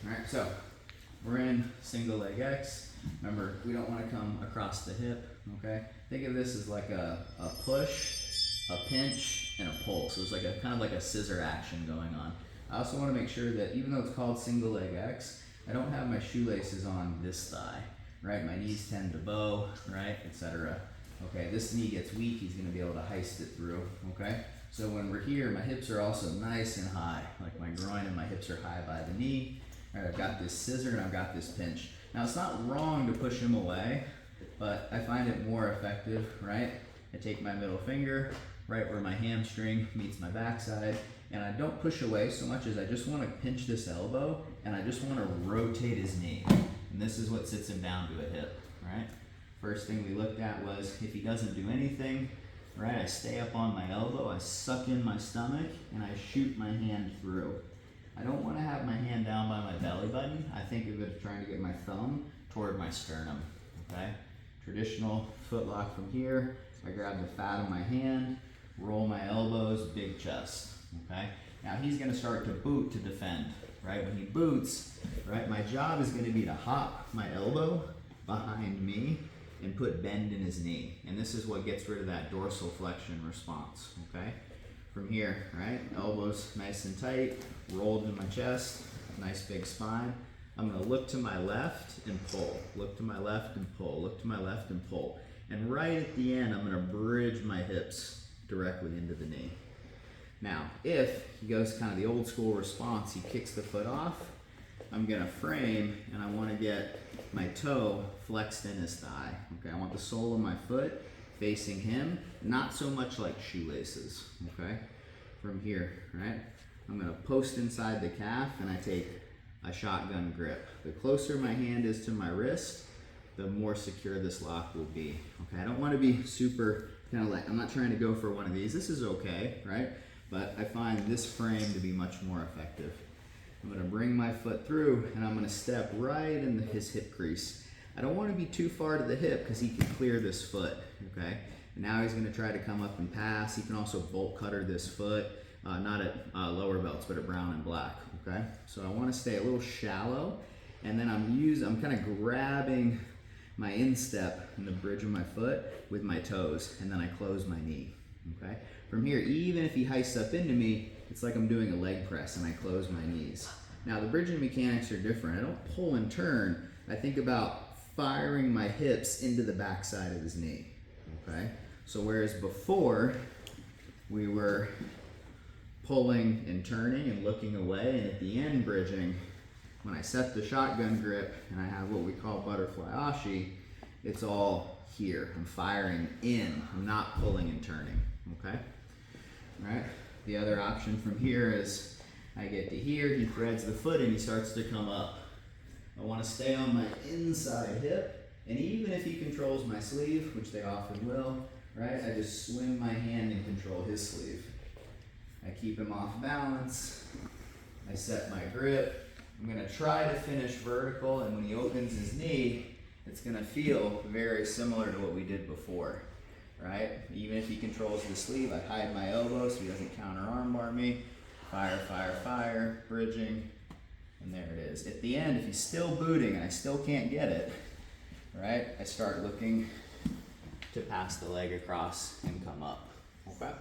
All right, so we're in single leg X. Remember, we don't want to come across the hip, okay? Think of this as like a push, a pinch, and a pull. So it's like a kind of like a scissor action going on. I also want to make sure that even though it's called single leg X, I don't have my shoelaces on this thigh, right? My knees tend to bow, right, etc. Okay, this knee gets weak, he's going to be able to heist it through, okay? So when we're here, my hips are also nice and high, like my groin and my hips are high by the knee. All right, I've got this scissor and I've got this pinch. Now it's not wrong to push him away, but I find it more effective, right? I take my middle finger right where my hamstring meets my backside, and I don't push away so much as I just want to pinch this elbow and I just want to rotate his knee. And this is what sits him down to a hip, right? First thing we looked at was if he doesn't do anything, right, I stay up on my elbow, I suck in my stomach, and I shoot my hand through. I don't want to have my hand down by my belly button. I think of it as trying to get my thumb toward my sternum, okay? Traditional foot lock from here. I grab the fat of my hand, roll my elbows, big chest, okay? Now he's gonna start to boot to defend, right? When he boots, right, my job is gonna be to hop my elbow behind me and put bend in his knee. And this is what gets rid of that dorsal flexion response, okay? From here, right, elbows nice and tight, rolled in my chest, nice big spine. I'm gonna look to my left and pull, look to my left and pull, look to my left and pull. And right at the end, I'm gonna bridge my hips directly into the knee. Now, if he goes kind of the old school response, he kicks the foot off, I'm gonna frame and I wanna get my toe flexed in his thigh. Okay, I want the sole of my foot facing him, not so much like shoelaces, okay? From here, right? I'm gonna post inside the calf and I take a shotgun grip. The closer my hand is to my wrist, the more secure this lock will be, okay? I don't wanna be super, kind of like, I'm not trying to go for one of these. This is okay, right? But I find this frame to be much more effective. I'm gonna bring my foot through and I'm gonna step right in his hip crease. I don't wanna be too far to the hip because he can clear this foot, okay? And now he's gonna try to come up and pass. He can also bolt cutter this foot, not at lower belts, but at brown and black, okay? So I wanna stay a little shallow, and then I'm kind of grabbing my instep in the bridge of my foot with my toes, and then I close my knee, okay? From here, even if he heists up into me, it's like I'm doing a leg press and I close my knees. Now the bridging mechanics are different. I don't pull and turn. I think about firing my hips into the backside of his knee, okay? So whereas before we were pulling and turning and looking away, and at the end bridging, when I set the shotgun grip and I have what we call butterfly ashi, it's all here. I'm firing in, I'm not pulling and turning, okay? All right, the other option from here is I get to here, he threads the foot and he starts to come up. I want to stay on my inside hip, and even if he controls my sleeve, which they often will, right, I just swing my hand and control his sleeve. I keep him off balance, I set my grip, I'm gonna try to finish vertical, and when he opens his knee, it's gonna feel very similar to what we did before, right? Even if he controls the sleeve, I hide my elbow so he doesn't counter armbar me, fire, fire, fire, bridging, and there it is. At the end, if he's still booting and I still can't get it, right, I start looking to pass the leg across and come up, okay?